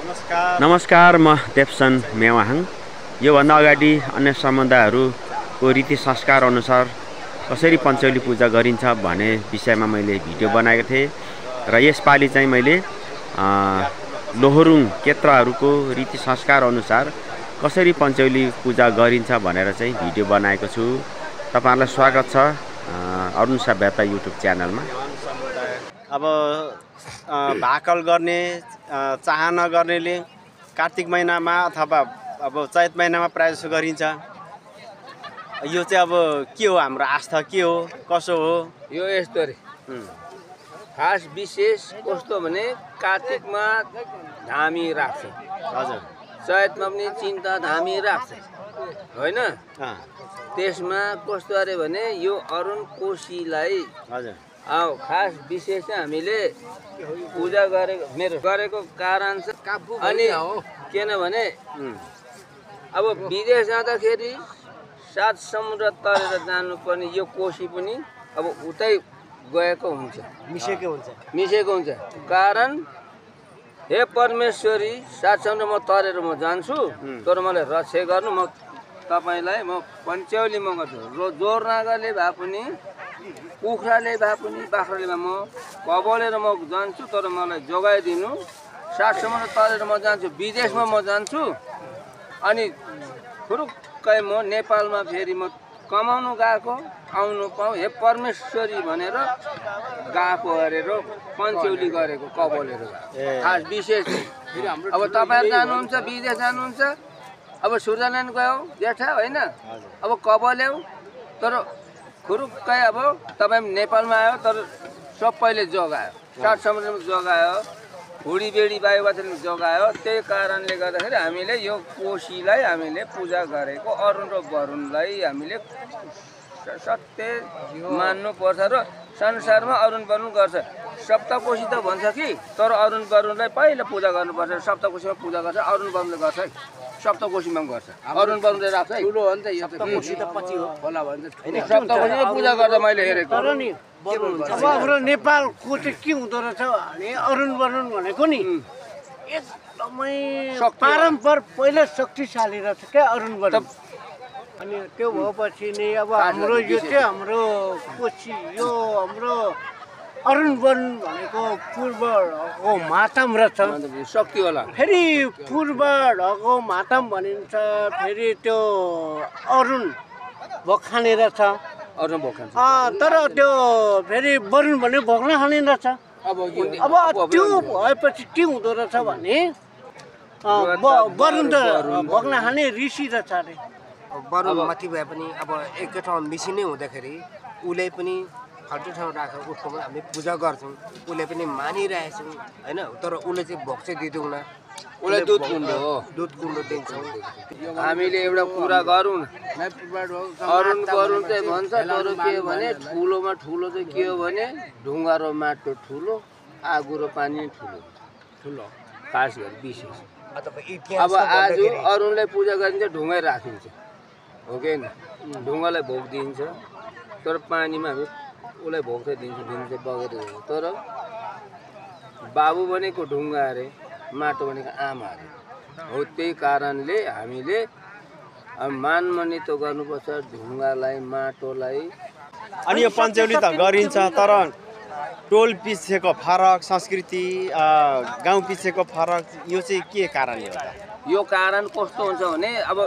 नमस्कार, म देवसन मेवाहाङ। योभन्दा अगाडि अन्य समुदायहरूको रीति संस्कार अनुसार कसरी पञ्चौली पूजा गरिन्छ भन्ने विषयमा मैले भिडियो बनाएको थिएँ र यसपालि चाहिँ मैले लोहोरुङ केत्रहरूको रीति संस्कार अनुसार कसरी पञ्चौली पूजा गरिन्छ भनेर चाहिँ भिडियो बनाएको छु। तपाईहरुलाई स्वागत छ अरुण सभ्यता युट्युब च्यानलमा। अब भाकल गर्ने चाहना गर्नेले कार्तिक महिनामा अथवा अब चैत महिनामा प्रायः जसो गरिन्छ। यो चाहिँ अब के हो, हाम्रो आस्था के हो, कसो हो? यो यस्तो रे, खास विशेष कस्तो भने कार्तिकमा धामी राख्छ, हजुर, चैतमा पनि चिन्ता धामी राख्छ होइन। त्यसमा कस्तो अरे भने यो अरुण कोशीलाई हजुर खास विशेष चाहिँ हामीले पूजा गरेको कारण छ। अनि किनभने अब विदेश जाँदाखेरि 7 समुद्र तरेर जानुपर्ने यो कोशी पनि अब उतै गएको हुन्छ, मिसेको हुन्छ। कारण हे परमेश्वरी 7 समुद्र म तरेर म जान्छु, तर मलाई रक्षा गर्नु, म तपाईलाई म पञ्चौली म गर्छु। जोर नागरले भए पनि, कुखुराले भए पनि, बाख्राले भए म कबलेर म जान्छु, तर मलाई जोगाइदिनु। 7 समुद्र तरेर म जान्छु, विदेशमा म जान्छु। अनि फुरुक्कै म नेपालमा फेरि म कमाउनु गएको, आउनु पाऊँ, हे परमेश्वरी भनेर गएको अरेर पञ्चौली गरेको, कबलेर खास विशेष। अब तपाईहरु जानुहुन्छ, विदेश जानुहुन्छ, अब स्विजरल्यान्ड गयो जेठा होइन, अब कबल्यौ, तर खुरुक्कै अब तपाईँ नेपालमा आयो, तर सबैले जोगायो, 7 समुद्रमा जोगायो, हुडी बेडी बायुवाले जोगायो। त्यही कारणले गर्दाखेरि हामीले यो कोशीलाई हामीले पूजा गरेको, अरुण र वरुणलाई हामीले सत्य मान्नुपर्छ र संसारमा अरुण वरुण गर्छ। सप्तकोशी त भन्छ कि, तर अरुण वरुणलाई पहिला पूजा गर्नुपर्छ। सप्तकोशीमा पूजा गर्छ, अरुण वरुणले गर्छ, सप्तकोशीमा गर्छ, अरुण वरुणले राख्छ। ठुलो हो नि त यो, सप्तकोशी त पछि हो होला भन्छ। सप्तकोशीमा पूजा गर्दा मैले हेरेको। अब हाम्रो नेपालको चाहिँ के हुँदो रहेछ भने अरुण वरुण भनेको नि एकदमै पारम्परिक पहिला शक्तिशाली रहेछ क्या अरुण वरुण। अनि त्यो भएपछि नि अब हाम्रो यो चाहिँ हाम्रो कोशी, यो हाम्रो अरुण वरुण भनेको पूर्वको मातम रहेछ, शक्ति होला। फेरि पूर्वको मातम भनिन्छ, फेरि त्यो अरुण भोखाने रहेछ, अरुण भोखाने। तर त्यो फेरि वरुण भने भोग्न खाने रहेछ। अब त्यो भएपछि के हुँदो रहेछ भने वरुण त भोग्न खाने ऋषि रहेछ अरे। वरुण माथि भए पनि अब एकै ठाउँमा मिसिनै हुँदाखेरि उसले पनि फाल्टो ठाउँ राखेर उसको हामी पूजा गर्छौँ, उसले पनि मानिरहेछौँ होइन। तर उसले चाहिँ भोग चाहिँ दिँदैनौँ, उसलाई दुध कुण्ड हो, दुध कुण्ड दिन्छौँ। हामीले एउटा कुरा गरौँ, अरुण वरुण चाहिँ भन्छ, तर के भने ठुलोमा ठुलो चाहिँ के हो भने ढुङ्गा र माटो ठुलो, आगो र पानी ठुलो ठुलो, खास गरी विशेष। अब आज अरुणलाई पूजा गरिन्छ, ढुङ्गै राखिन्छ, हो कि होइन? ढुङ्गालाई भोग दिन्छ, तर पानीमा हामी उसलाई भोग चाहिँ दिन्छ बगेर दिन्छ। तर बाबु भनेको ढुङ्गा अरे, माटो भनेको आमा अरे हो। त्यही कारणले हामीले मानमनी त गर्नुपर्छ ढुङ्गालाई, माटोलाई। अनि यो पञ्चौली त गरिन्छ, तर टोल पिछेको फरक, संस्कृति गाउँ पिछेको फरक, यो चाहिँ के कारणले हो? यो कारण कस्तो हुन्छ भने अब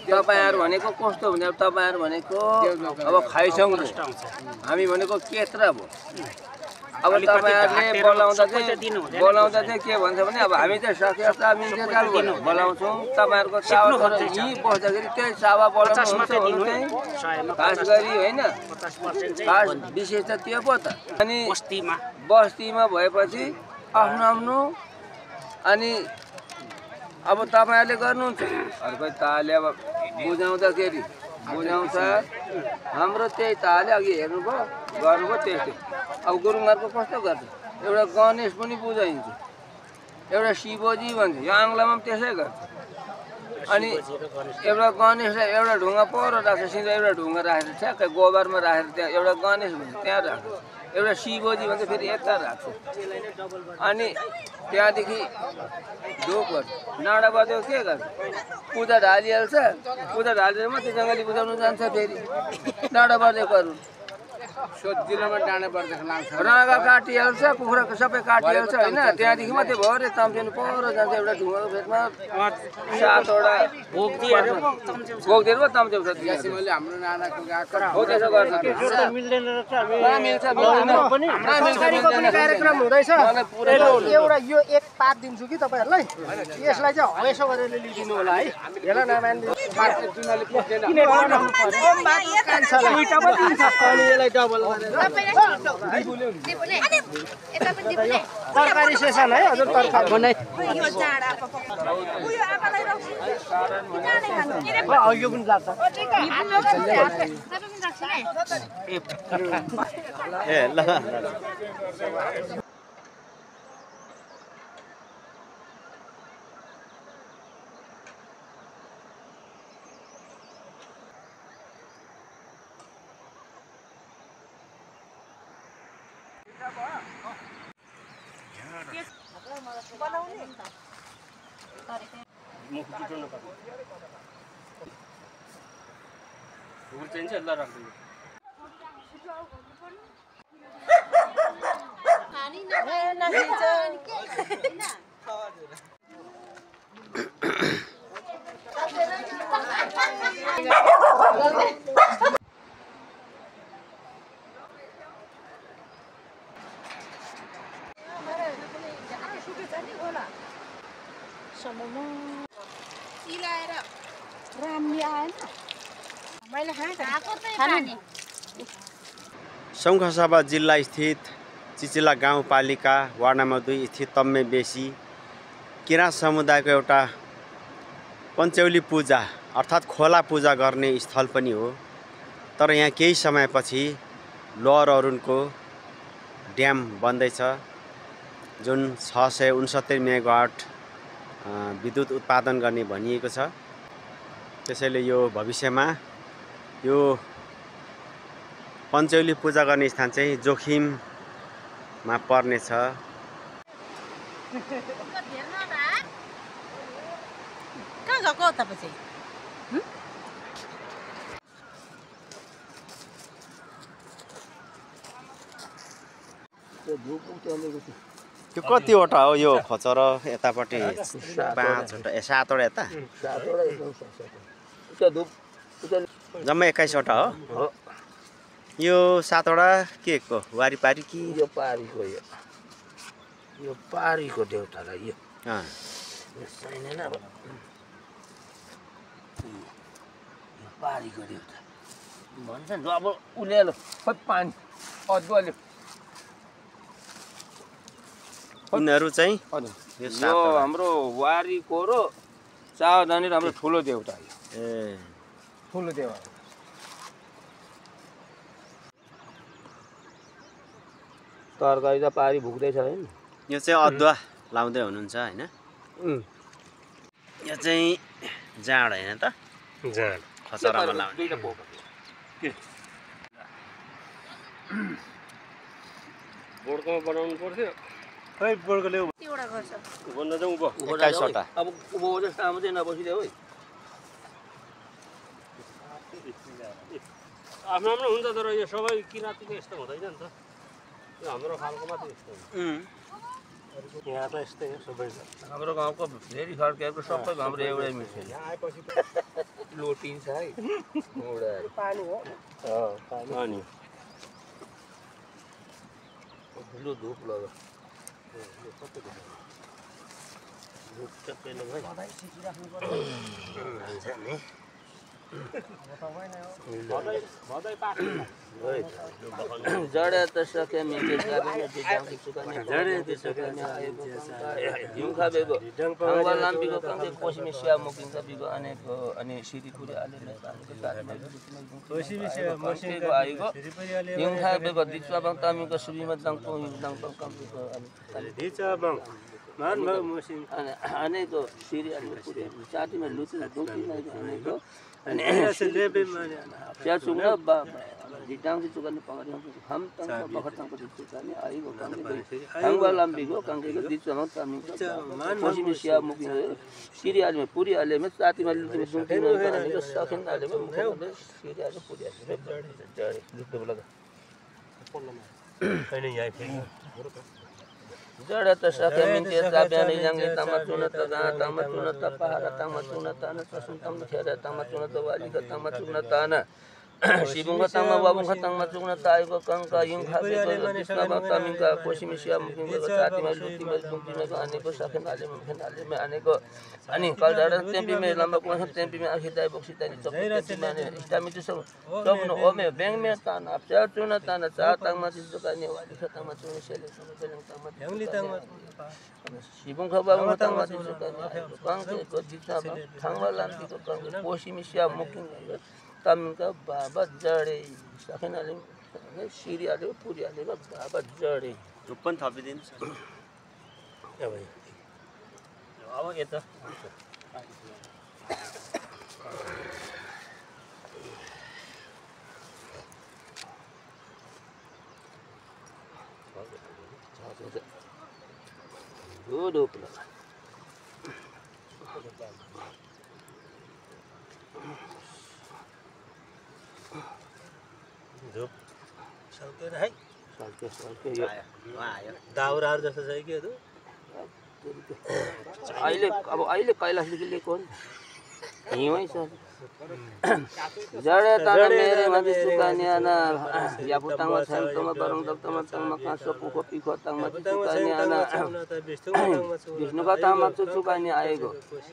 तपाईहरु भनेको कस्तो हुन्छ, तपाईहरु भनेको अब खाइसौँ, हामी भनेको केत्रा भयो। अब तपाईहरुले बोलाउँदा चाहिँ के भन्छ भने अब हामी चाहिँ सकेस्ता मिल्छ चाल बोलाउँछौँ, तपाईहरुको चावा यही बस्दाखेरि त्यही चावा बोलाउनु हुन्छ। खास गरी होइन, खास विशेष त त्यो पो त। अनि बस्तीमा भएपछि आफ्नो आफ्नो, अनि अब तपाईहरुले गर्नुहुन्छ, अर्कै तालले अब बुझाउँदाखेरि बुझाउँछ। हाम्रो त्यही तालले अघि हेर्नुभयो, गर्नुभयो त्यस्तै। अब गुरुङहरूको कस्तो गर्छ, एउटा गणेश पनि बुझाइन्छ, एउटा शिवजी भन्छ, यो आङ्ग्लामा पनि त्यसै गर्छ। अनि एउटा गणेशलाई एउटा ढुङ्गा पर राख्छ, सिधै एउटा ढुङ्गा राखेर ठ्याक्कै गोबरमा राखेर त्यहाँ एउटा गणेश भन्छ, त्यहाँ राख्छ। एउटा शिवजी भन्छ फेरि यता राख्छ अनि त्यहाँदेखि ढोकहरू नाडा बजाउ के गर्छ पूजा ढालिहाल्छ पूजा ढालेर मात्रै जङ्गली बुझाउनु जान्छ फेरि नाडा बजेकोहरू सोधिलोमा डाँडा पर्दा लाग्छ राँगा काटिहाल्छ कुखुरा सबै काटिहाल्छ होइन त्यहाँदेखि मात्रै भयो अरे तम्सिनु पर जान्छ एउटा ढुङ्गाको फेदमा 7वटा भोगिदिएर पो तम्स्याउँछ मैले हाम्रो नानाको गएको हो त्यसो गर्छ मिल्दैन रहेछ हामी मिल्छ पनि सरकारीको पनि कार्यक्रम हुँदैछ एउटा यो एक पात दिन्छु कि तपाईँहरूलाई यसलाई चाहिँ हवेसो गरेर लिइदिनु होला है हेर नमान्नु तरकारी सेसन है हजुर तरकारी बनाइ यो पनि लाग्छ ए ल सङ्खुवासभा जिल्ला स्थित चिचिला गाउँपालिका वार्ड नम्बर 2 स्थित तम्मे बेसी किराँत समुदायको एउटा पञ्चौली पूजा अर्थात् खोला पूजा गर्ने स्थल पनि हो। तर यहाँ केही समयपछि लोअर अरुणको ड्याम बन्दैछ जुन 669 मेगावाट विद्युत उत्पादन गर्ने भनिएको छ। त्यसैले यो भविष्यमा यो पञ्चौली पूजा गर्ने स्थान चाहिँ जोखिममा पर्नेछ। त्यो कतिवटा हो यो खचर यतापट्टि 5वटा 7वटा यता जम्मै 21वटा हो। यो 7वटा के को वारिपारी कि यो पारीको यो पारीको देउतालाई यो छैन अब यो पारीको देउता भन्छ नि अब उलेलो खोइ पानी अदुवाले यिनीहरू चाहिँ यो हाम्रो वारीको र चावदानी हाम्रो ठुलो देउता यो ए ठुलो देउता तरकारी त पारी भुक्दैछ हैन। यो चाहिँ अदुवा लाउँदै हुनुहुन्छ हैन। यो चाहिँ जाँड हैन त जाँड खचरामा लाउने बोर्डकोमा बनाउनु पर्थ्यो खै बोर्डले भन्न जाउँ ब 21वटा अब उभो जस्तो आमा चाहिँ नबसिदियो है आफ्नो आफ्नो हुन्छ तर यो सबै किराँतीको यस्तो हुँदैन नि त यो हाम्रो खालको मात्रै यस्तो हुन्छ यहाँ त यस्तै हो सबै हाम्रो गाउँको धेरै फर्केको सबै हाम्रो एउटै मिठो लोटिन्छ है पानी हो अनि ठुलो धुप लग्यो जडे त सके मिटे हिउँखा बेगो हावा लाम्पीको कम्ती कोसिमी स्या मुकिन्छ बिगो अनेको अनि सिरिपुरी आलेले कोसिमीको आइगो हिउँखा बेगो दिचवा बङ तामीको सुबिमा दङको दङको कम्तीको अनि दिचबङ मान म मसिन अनेको सिरी अनि साथीमा लुचु दुखी नै अनेको Saya cuma di tang si cukan pangat ham tang bakat tang ko cukan ai go kang tang balam bigo kang ke di sama kami posisi Malaysia mungkin Siri आले में पूरी आले में साथ ही मालूम है सुनती है तो साखन आले में मुझे Siri आले पूरी आले में जड़े दुख लगा कहीं नहीं आई फिर जड़ा तो साखन में ते ताबे नहीं जाएंगे तमा चुना तो गा तमा चुना तो पहाड़ा तमा चुना तो ना तो सुन तम खेरा तमा चुना तो वाली का तमा चुना तो ना Sibung katang mababung katang matung na tayo ko kang kayong habi ko disna bang kaming ka kosi misya mungkin ko sa ating maluti malung ko ani ko sa akin alim ani ko ani kal daran tempi me lamba ko sa tempi me akhita boksi tani to tempi me istami to so no ome beng me tan apsa tuna tan sa tang matis to kani wali katang matung sele sa selang tang mat yang litang mat Sibung kababung katang matis to kani kang ko disna bang thangwalan ko kang kosi misya mungkin Kami ka baba jare sakin alim Siri आले पूरी आले बाबा जड़े रुपन थपिदिनु ए भाइ अब यता Duduk धुप सल्के है सल्के यो दाउराहरू जस्तो छ कि त्यो अहिले कैलाशदेखि लिएको हो नि हिउँै छ जडे ताना मेरे माथि सुकाने आना या पुताङमा छैन तमा बरङ दक्तमा तङमा काँसो पुखो पिखो तङमा सुकाने आना विष्णुका तामा सुकाने आएको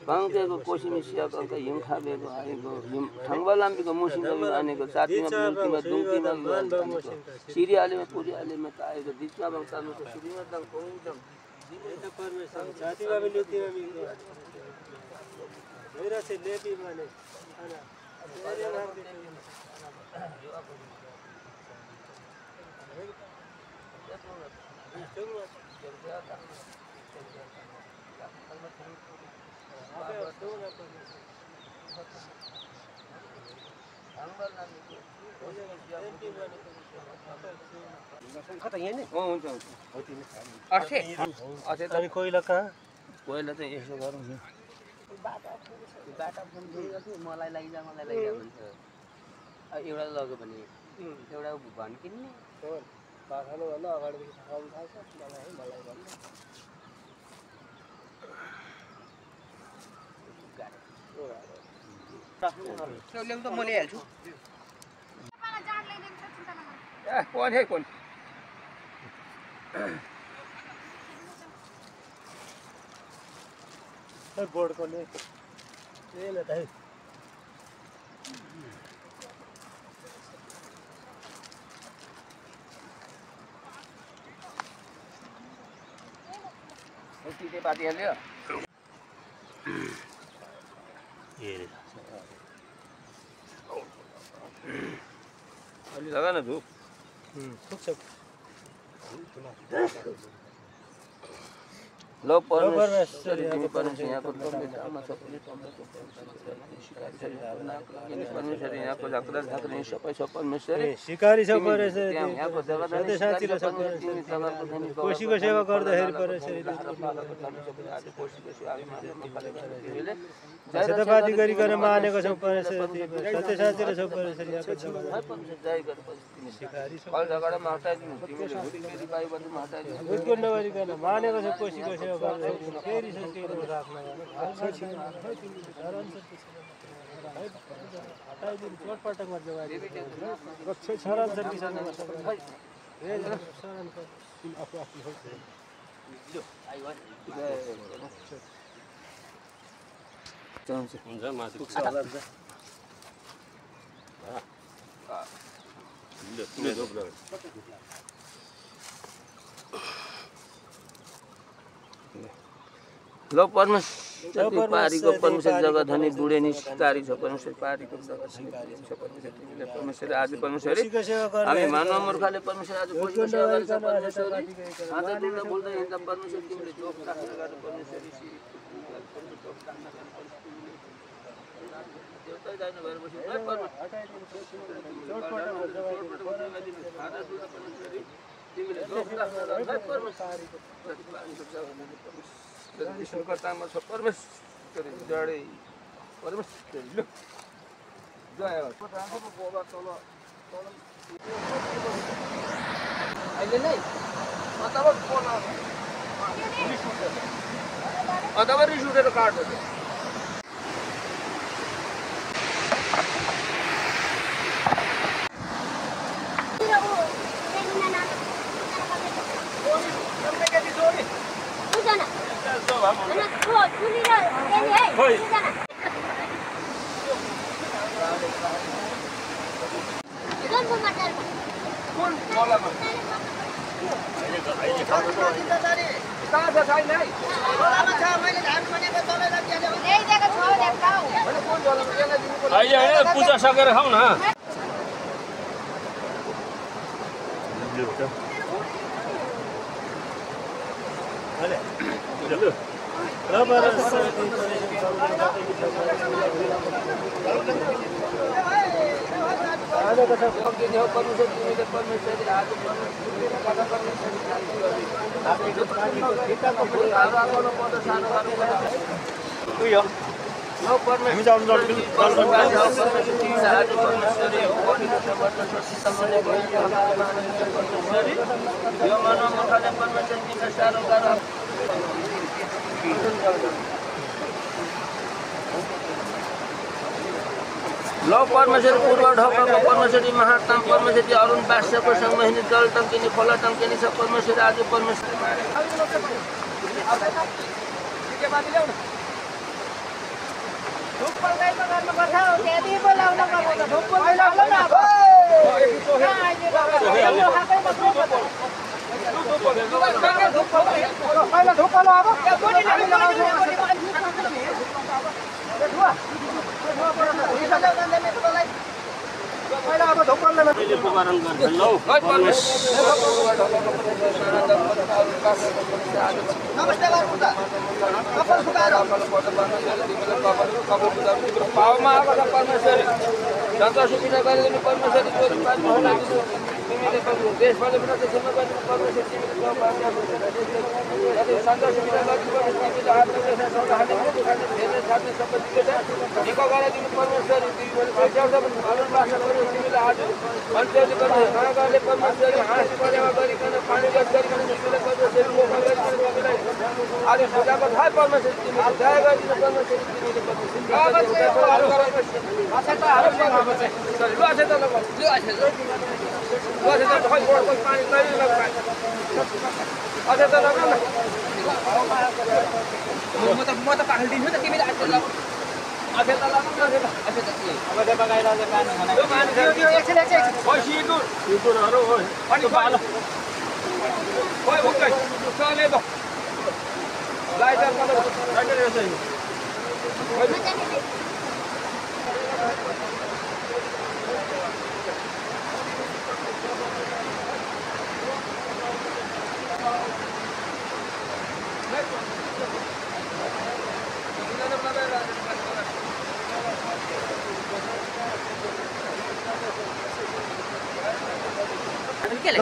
कङ्केको कोसी मिसिया कङ्का हिउँ खाबेको आएको हिउँ ठङ्बा लाम्बीको मुसिन आनेको साथीमा बुल्टीमा दुम्कीमा सिरी आलेमा पुरी आलेमा त आएको बिचमा बङ तानुको सिरीमा तङ कोइदम साथीमा पनि लुटीमा मेरा से लेपी माने अनि कोइला कहाँ कोइला चाहिँ यसो गरौँ बाटा मलाई लैजा भन्छ एउटा लग्यो भने एउटा भन्किन्ने पाखानुभन्दा अगाडिदेखि थाहा थाल्छ मलाई भन्नु ल्याउनु त म ल्याइहाल्छु कोन बोर्डको ले ल त है तिते पातिहाल्यो अलि लगा न धुप लो परमेश्वर यहाँको यहाँको झाँक्रा झाँक्री सबै छ परमेश्वर सिकारी छ परमेश्वर कोसीको सेवा गर्दाखेरि परमेश्वर सत्यपाती गरिकन मानेको छौँ परमेश्वर सत्य साँच्ची छौँ परमेश्वर यहाँको झगडामा हटाइदिनु भुटकुट नगरिकन मानेको छ कोसीको सेवा फेरि हटाइदिनु चोटपटकमा जवारी हुन्छ मासु लो परमेश्वर पारीको परमेश्वर जग्गा धनी बुढे निस्कारी छ परमेश्वर पारीको जग्गा धनी छ परमेश्वर आज परमेश्वर हामी मानव मूर्खले परमेश्वर आज कोसीको सेवा गर्छ परमेश्वर आधा दिन बोल्दै हिँड्दा परमेश्वर तिमीले चोक राखेर गर्नु परमेश्वर अथवा रिस उठेर काट्छ अहिले पूजा सकेर खाऊ न लौ परमेश्वरी पूर्व ढोकाको परमेश्वरी महात्म परमेश्वरी अरुण बास्यको सङ्गमहिनी जल टम्किनी खोला टम्किनी छ परमेश्वरी आज परमेश्वरी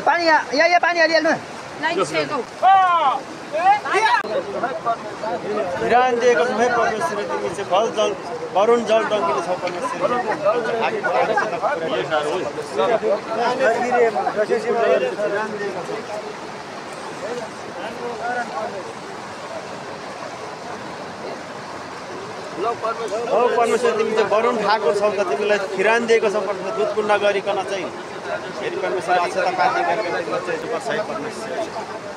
पानी यहाँ पानी हालिहाल्नु विरान दिएको छ परमेश्वरी तिमी चाहिँ फल जल वरुण जल टङ्किने छौ परमेश्वरी परमेश्वर तिमी चाहिँ वरुण ठाकुर छौ त तिमीलाई खिरान दिएको छ परमेश्वर दुधकुण्ड नगरिकन चाहिँ फेरि परमेश्वर अक्षता पार्टी गरेर तिमीलाई चाहिँ बसाइ परमेश्वर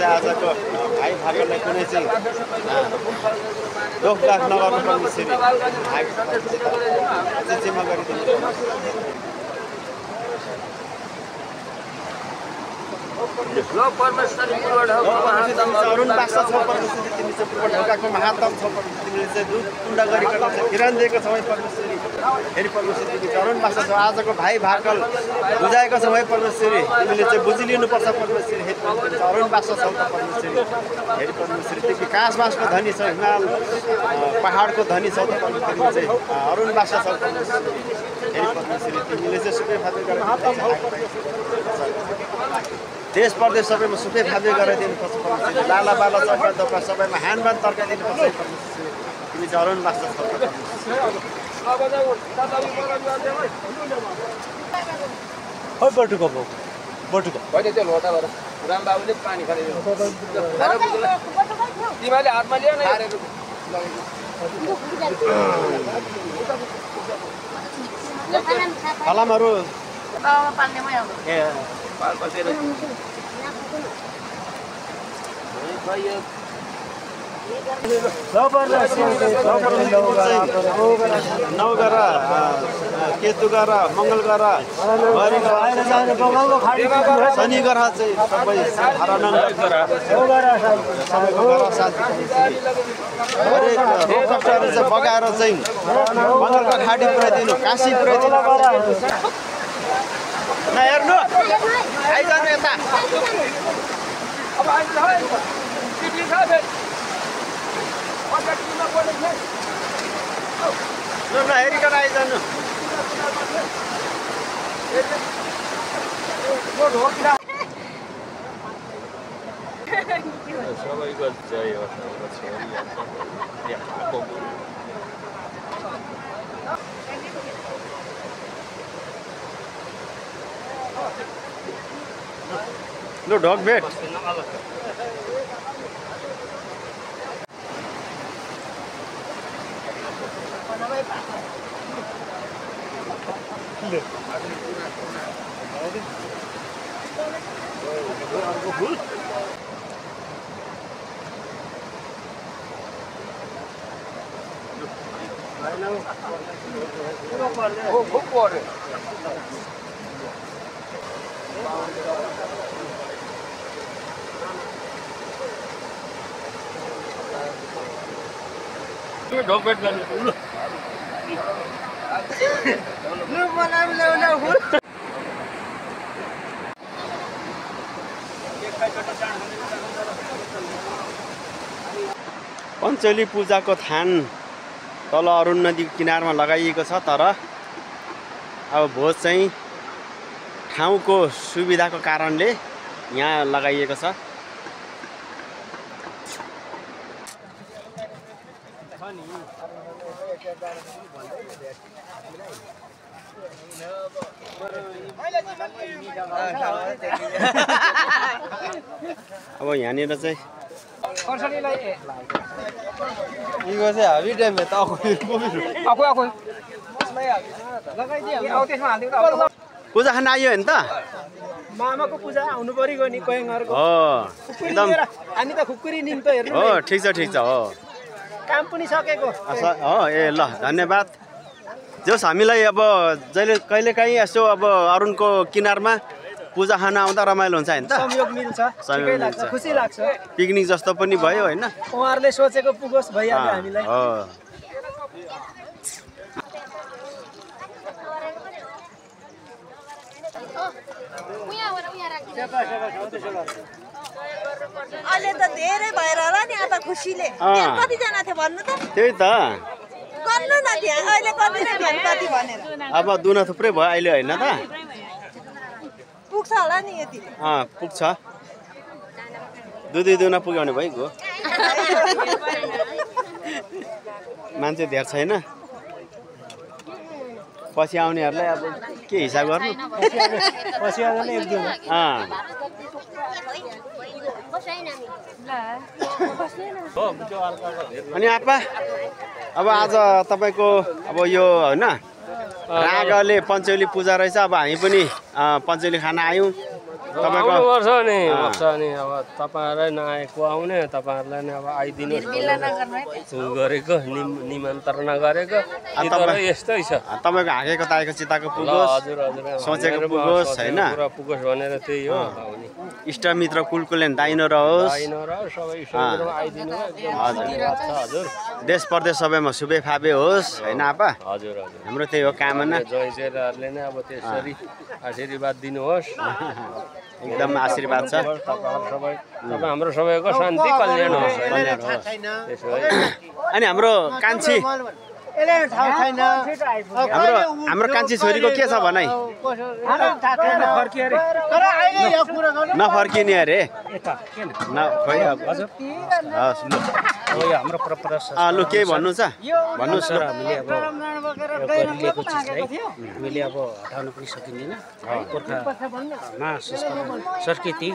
आजको भाइ भागलाई कुनै चाहिँ दोख लाख नगर्नु परमेश्वरी चिमा गरिदिनु अरुण बासा छ परमेश्वरी तिमी चाहिँ पूर्व ढोकाको महात्म छ परमेश्वरी तिमीले चाहिँ दुध कुण्ड गरिकन चाहिँ खिरान दिएको छौ है परमेश्वरी। फेरि परमेश्वरी तिमी चरणवास छौ, आजको भाइ भाकल बुझाएको छौ है परमेश्वरी। तिमीले चाहिँ बुझिलिनुपर्छ परमेश्वरी। फेरि चरणवास छौ त परमेश्वरी। फेरि परमेश्वरी तिमी काँसबासको धनी छौ, हिमाल पहाडको धनी छौ त परमेश्वरी। चाहिँ अरुणवास छौ परमेश्वरी। फेरि परमेश्वरी तिमीले चाहिँ सुकै फापे देश प्रदेश सबैमा सुकै फापे गराइदिनुपर्छ परमेश्वरी। लाला बाला चक्र दोका सबैमा हानबान तर्काइदिनुपर्छ परमेश्वरी। तिमी चाहिँ अरुणवास छौ बटुको बटुको होइन त्यो लोटाबाट रामबाबुले पानी खालिदिनु तिमीले हातमा लियो न फलामहरू ए नौगरा केतु गरा मङ्गल गरा शनि ग्रह चाहिँ सबै हरेक रोग कष्टहरू चाहिँ बगाएर चाहिँ मङ्गलको खाडी पुऱ्याइदिनु, काशी पुऱ्याइदिनु। हेर्नु आइजानु यता नहेरिकन आइजानु। सबैको जय होस्। लो ढोक भेट ढोक भेट गर्नु पञ्चली पूजाको थान तल अरुण नदीको किनारमा लगाइएको छ। तर अब भोज चाहिँ ठाउँको सुविधाको कारणले यहाँ लगाइएको छ। अब यहाँनिर चाहिँ पूजा खान आयो होइन त? मामाको पूजा आउनु पर्यो नि कोयङहरुको। हो एकदम हामी त खुकुरी निम त हेर्नु। हो ठिक छ हो काम पनि सकेको हो। ए ल धन्यवाद। जस हामीलाई अब जहिले कहिलेकाहीँ यसो अब अरुणको किनारमा पूजा खान आउँदा रमाइलो हुन्छ होइन त? संयोग मिल्छ, ठिकै लाग्छ, खुसी लाग्छ। पिकनिक जस्तो पनि भयो होइन? उहाँहरूले सोचेको पुगोस् भइहाल्यो हामीलाई। अहिले त धेरै भएर होला नि अब खुसीले। कतिजना थियो भन्नु त? त्यही त गर्नु न त्यहाँ अहिले कति नै भन् कति भनेर। अब दुना थुप्रै भयो अहिले होइन त? पुग्छ होला नि यति। पुग्छ। दुई दुना पुग्यो भने भइगयो। मान्छे धेर छैन। पछि आउनेहरूलाई अब के हिसाब गर्नु? पछि आउनेले एक दिन। अनि आपा अब आज तपाईँको अब यो होइन रागले पञ्चौली पूजा रहेछ। अब हामी पनि पञ्चौली खान आयौँ। तपाईँको आउनुपर्छ नि भन्छ नि अब तपाईँहरूलाई नआएको आउने तपाईँहरूलाई नि अब आइदिनुहोस् गरेको निमन्त्रणा गरेको यस्तै छ तपाईँको हाँकेको ताकेको चिताको पुगोस् हजुर हजुर सोचेको पुगोस् होइन पुरा पुगोस् भनेर त्यही हो इष्टमित्र कुलकुलेन दाइनो रहोस् सबै इष्टमित्र आइदिनु हजुर देश परदेश सबैमा शुभे फाबे होस् होइन आपा हजुर हजुर हाम्रो त्यही हो कामना जयचेरहरूले नै अब त्यसरी आशीर्वाद दिनुहोस् एकदम आशीर्वाद छ तपाईँ हाम्रो सबैको शान्ति कल्याण होस् अनि हाम्रो कान्छी हाम्रो कान्छी छोरीको के छ भनाइ नफर्किने अरे हाम्रो परम्परा लु केही भन्नु छ भन्नुहोस् न हामीले अब गरिएको चिजलाई हामीले अब हटाउन पनि सकिँदैन गोर्खामा संस्कृति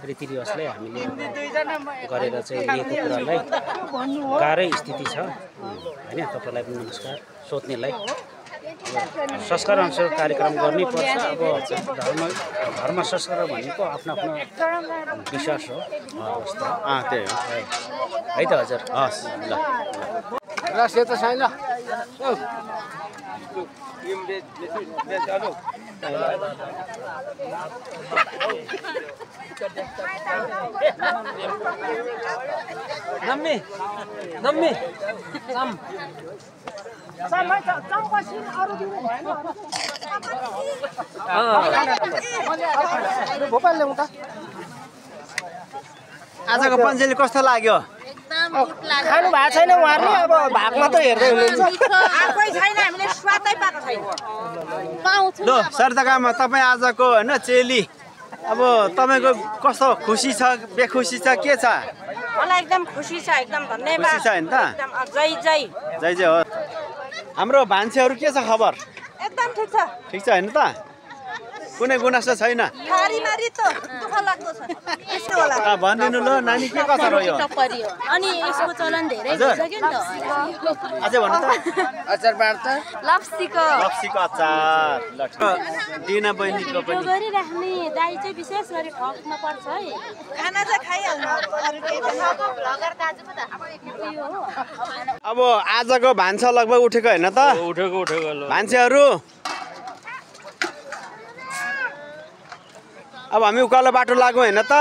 रीतिरिवाजलाई हामीले गरेर चाहिँ लिएको कुरालाई गाह्रै स्थिति छ होइन तपाईँलाई पनि नमस्कार सोध्नेलाई संस्कार अनुसार कार्यक्रम गर्नै पर्छ अब धर्म संस्कार भनेको आफ्नो आफ्नो विश्वास हो त्यही हो है त हजुर हस् ल राष्ट्रिय त छैन नम्मी नम्मी भोपाल ल्याउँ त आजको पञ्चेली कस्तो लाग्यो खानु भएको छैन उहाँहरूले अब भाग मात्रै हेर्दै हुनुहुन्छ आफै छैन हामीले स्वादै पाएको छैन पाउँछु ल सरताकामा तपाईँ आजको होइन चेली अब तपाईँको कस्तो खुसी छ बेखुसी छ के छ मलाई एकदम खुसी छ एकदम धन्यवाद खुसी छ होइन त एकदम जय जय जय जय हो हाम्रो भान्सेहरू के छ खबर एकदम ठिक छ ठिक छ होइन त कुनै गुनासो छैन खारीमारी त दुःख लाग्दो छ यस्तो होला भनिदिनु ल नानी के कसो रह्यो अनि यसको चलन धेरै भइसक्यो नि त अझै भन्नु त अचार बाँड्छ लप्सीको अचार ल दिना बहिनीको पनि गरिराख्ने दाइ चाहिँ विशेष गरी ठक्न पर्छ है खाना चाहिँ खाइहाल्नु अरू केही अब आजको भान्सा लगभग उठेको होइन त उठेको भान्सेहरू अब हामी उकालो बाटो लाग्यौँ होइन त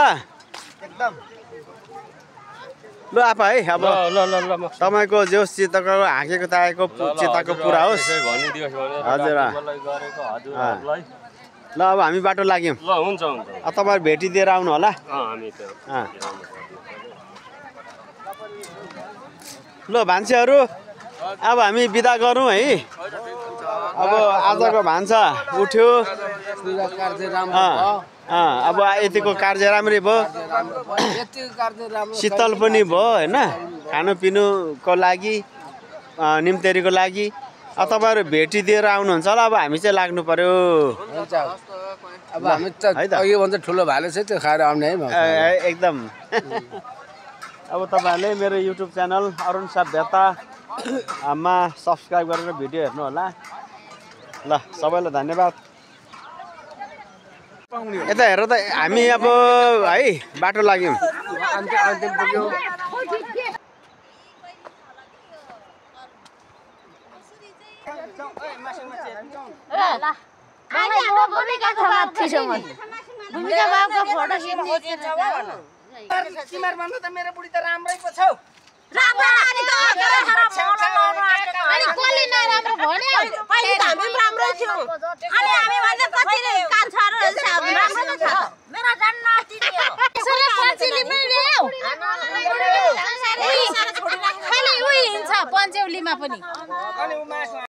एकदम ल आपा है अब तपाईँको जो चिताको हाँकेको ताकेको चिताको पुरा होस् हजुर ल अब हामी बाटो लाग्यौँ ल हुन्छ हुन्छ तपाईँहरू भेटिदिएर आउनु होला ल भान्सेहरू अब हामी बिदा गरौँ है अब आजको भान्सा उठ्यो अब यतिको कार्य राम्रै भयो शीतल पनि भयो होइन खानुपिनुको लागि निम्तेरीको लागि तपाईँहरू भेटिदिएर आउनुहुन्छ होला अब हामी चाहिँ लाग्नु पर्यो अब हामी त योभन्दा ठुलो भाले छ त्यो खाएर आउने है एकदम अब तपाईँहरूले मेरो युट्युब च्यानल अरुण सभ्यतामा सब्सक्राइब गरेर भिडियो हेर्नु होला ल सबैलाई धन्यवाद यता हेर त हामी अब है बाटो लाग्यौँ तिमीहरूभन्दा त मेरो बुढी त राम्रै पो छौ अनि हामी भने कतिले